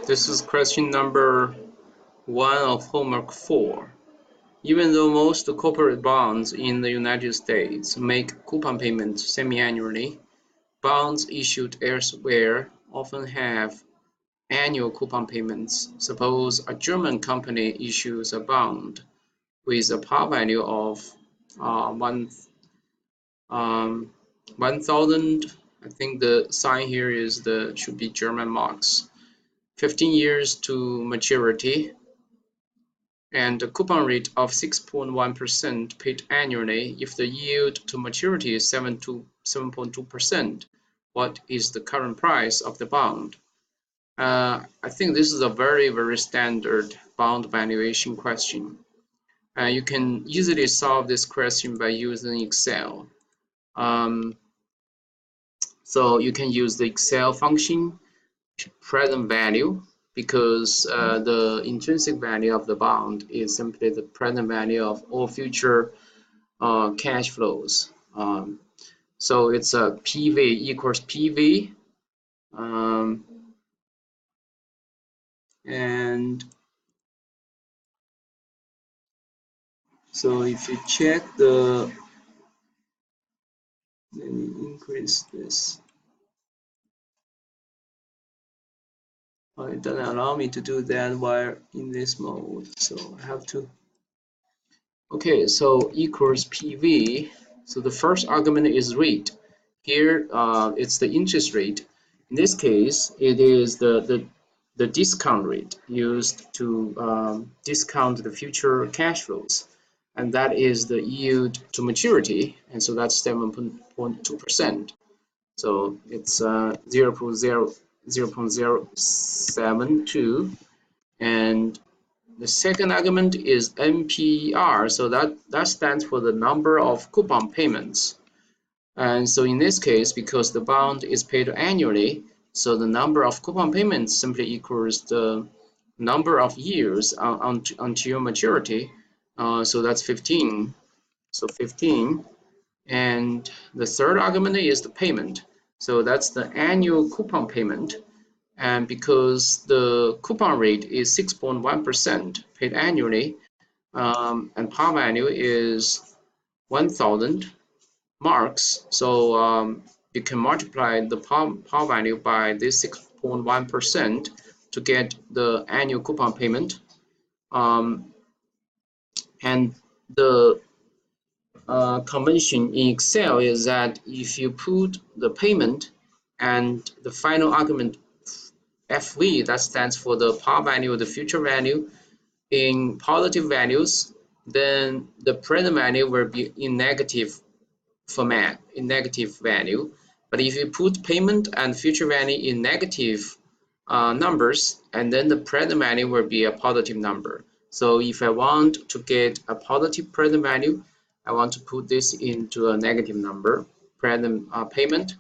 This is question number 1 of homework 4. Even though most corporate bonds in the United States make coupon payments semi-annually, bonds issued elsewhere often have annual coupon payments. Suppose a German company issues a bond with a par value of 1,000. I think the sign here is should be German marks. 15 years to maturity, and a coupon rate of 6.1% paid annually. If the yield to maturity is 7.2%, what is the current price of the bond? I think this is a very standard bond valuation question. You can easily solve this question by using Excel. So you can use the Excel function present value, because the intrinsic value of the bond is simply the present value of all future cash flows. So it's a PV equals PV, and so if you check let me increase this. It doesn't allow me to do that while in this mode, so I have to. Okay, so equals PV. So the first argument is rate. Here it's the interest rate. In this case, it is the discount rate used to discount the future cash flows, and that is the yield to maturity, and so that's 7.2%. So it's 0.072, and the second argument is NPR, so that stands for the number of coupon payments. And so in this case, because the bond is paid annually, so the number of coupon payments simply equals the number of years until maturity. So that's 15. So 15. And the third argument is the payment. So that's the annual coupon payment. And because the coupon rate is 6.1% paid annually, and par value is 1,000 marks, so you can multiply the par value by this 6.1% to get the annual coupon payment. And the convention in Excel is that if you put the payment and the final argument FV, that stands for the par value, the future value, in positive values, then the present value will be in negative format, in negative value. But if you put payment and future value in negative numbers, and then the present value will be a positive number. So if I want to get a positive present value, I want to put this into a negative number, present payment.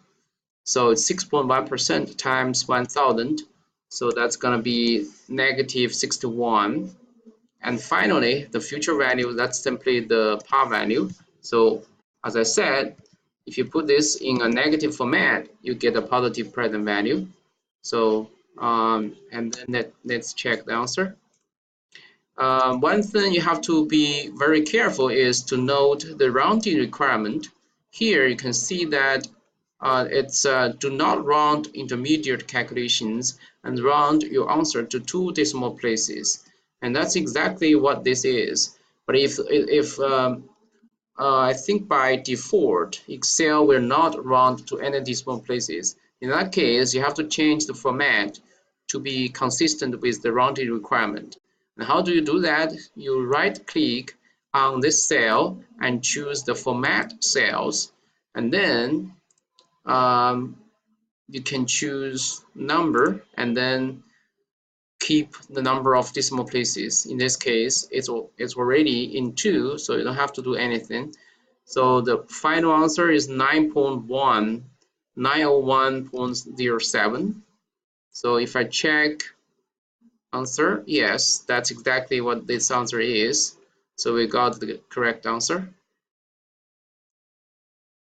So it's 6.1% times 1,000. So that's going to be negative 61. And finally, the future value, that's simply the par value. So as I said, if you put this in a negative format, you get a positive present value. So, and then let's check the answer. One thing you have to be very careful is to note the rounding requirement. Here you can see that it's do not round intermediate calculations and round your answer to 2 decimal places, and that's exactly what this is. But if I think by default Excel will not round to any decimal places. In that case, you have to change the format to be consistent with the rounding requirement. And how do you do that? You right click on this cell and choose the format cells, and then you can choose number and then keep the number of decimal places. In this case, it's already in 2, so you don't have to do anything. So the final answer is 901.07. So if I check answer, yes, that's exactly what this answer is. So we got the correct answer.